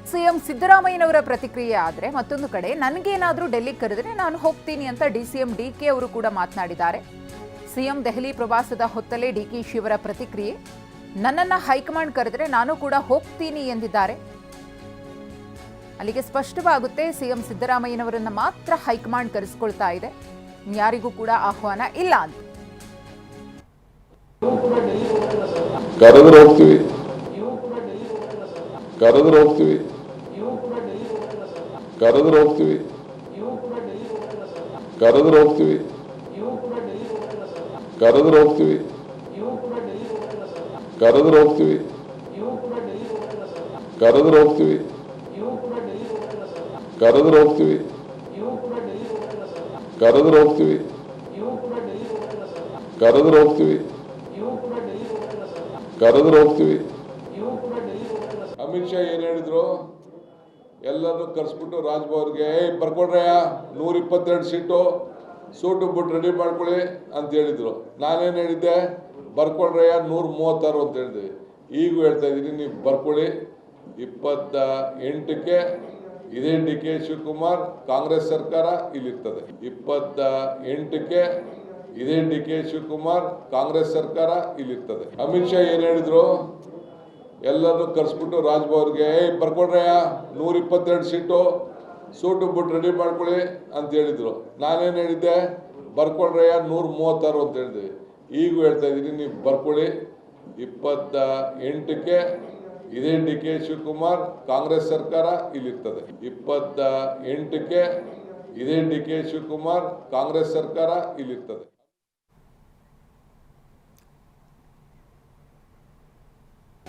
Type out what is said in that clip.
CM ಸಿದ್ದರಾಮಯ್ಯನವರ ಪ್ರತಿಕ್ರಿಯೆ ಆದರೆ ಮತ್ತೊಂದು ಕಡೆ ನನಗೇನಾದರೂ ಡೆಲ್ಲಿಗೆ ಕರೆದರೆ ನಾನು ಹೋಗ್ತೀನಿ ಅಂತ ಡಿಸಿಎಂ ಡಿಕೆ ಅವರು ಕೂಡ ಮಾತನಾಡಿದ್ದಾರೆ. ಸಿಎಂ ದೆಹಲಿ ಪ್ರವಾಸದ ಹೊತ್ತಲೇ ಡಿಕೆ ಶಿವರ ಪ್ರತಿಕ್ರಿಯೆ, ನನ್ನನ್ನು ಹೈಕಮಾಂಡ್ ಕರೆದರೆ ನಾನು ಕೂಡ ಹೋಗ್ತೀನಿ ಎಂದಿದ್ದಾರೆ. ಅಲ್ಲಿಗೆ ಸ್ಪಷ್ಟವಾಗುತ್ತೆ, ಸಿಎಂ ಸಿದ್ದರಾಮಯ್ಯನವರನ್ನ ಮಾತ್ರ ಹೈಕಮಾಂಡ್ ಕರೆಸಿಕೊಳ್ತಾ ಇದೆ, ಯಾರಿಗೂ ಕೂಡ ಆಹ್ವಾನ ಇಲ್ಲ ಅಂತ. ಕರೆದ್ರೆ ಹೋಗ್ತೀವಿ, ಕರೆದ್ರೆ ಹೋಗ್ತೀವಿ, ಕರೆದ್ರೆ ಹೋಗ್ತೀವಿ, ಕರೆದ್ರೆ ಹೋಗ್ತೀವಿ, ಕರೆದ್ರೆ ಹೋಗ್ತೀವಿ, ಕರೆದ್ರೆ ಹೋಗ್ತೀವಿ, ಕರೆದ್ರೆ ಹೋಗ್ತೀವಿ, ಕರೆದ್ರೆ ಹೋಗ್ತೀವಿ, ಕರೆದ್ರೆ ಹೋಗ್ತೀವಿ, ಕರೆದ್ರೆ ಹೋಗ್ತೀವಿ, ಕರೆದ್ರೆ ಹೋಗ್ತೀವಿ. ಅಮಿತ್ ಶಾ ಏನ್ ಹೇಳಿದ್ರು, ಎಲ್ಲರೂ ಕರ್ಸ್ಬಿಟ್ಟು ರಾಜ್ಭವನ್ಗೆ ಬರ್ಕೊಡ್ರಯ್ಯ 122 ಸೀಟು ಸೂಟು ಬಿಟ್ಟು ರೆಡಿ ಮಾಡ್ಕೊಳ್ಳಿ ಅಂತ ಹೇಳಿದ್ರು. ನಾನೇನು ಹೇಳಿದ್ದೆ, ಬರ್ಕೊಡ್ರಯ್ಯ 136 ಅಂತ ಹೇಳಿದ್ವಿ. ಈಗೂ ಹೇಳ್ತಾ ಇದ್ದೀನಿ, ನೀವು ಬರ್ಕೊಳ್ಳಿ. 28ಕ್ಕೆ ಇದೇ ಡಿ ಕೆ ಶಿವಕುಮಾರ್ ಕಾಂಗ್ರೆಸ್ ಸರ್ಕಾರ ಇಲ್ಲಿರ್ತದೆ. 28ಕ್ಕೆ ಇದೇ ಡಿ ಕೆ ಶಿವಕುಮಾರ್ ಕಾಂಗ್ರೆಸ್ ಸರ್ಕಾರ ಇಲ್ಲಿರ್ತದೆ. ಅಮಿತ್ ಶಾ ಏನ್ ಹೇಳಿದ್ರು, ಎಲ್ಲರೂ ಕರ್ಸ್ಬಿಟ್ಟು ರಾಜ್ಭವನ್ಗೆ ಬರ್ಕೊಡ್ರಯ್ಯ 122 ಸೀಟು ಸೂಟು ಬಿಟ್ಟು ರೆಡಿ ಮಾಡ್ಕೊಳ್ಳಿ ಅಂತ ಹೇಳಿದ್ರು. ನಾನೇನು ಹೇಳಿದ್ದೆ, ಬರ್ಕೊಡ್ರಯ್ಯ 136 ಅಂತ ಹೇಳಿದ್ವಿ. ಈಗೂ ಹೇಳ್ತಾ ಇದ್ದೀನಿ, ನೀವು ಬರ್ಕೊಳ್ಳಿ. 28ಕ್ಕೆ ಇದೇ ಡಿ ಕೆ ಶಿವಕುಮಾರ್ ಕಾಂಗ್ರೆಸ್ ಸರ್ಕಾರ ಇಲ್ಲಿರ್ತದೆ. 28ಕ್ಕೆ ಇದೇ ಡಿ ಕೆ ಶಿವಕುಮಾರ್ ಕಾಂಗ್ರೆಸ್ ಸರ್ಕಾರ ಇಲ್ಲಿರ್ತದೆ.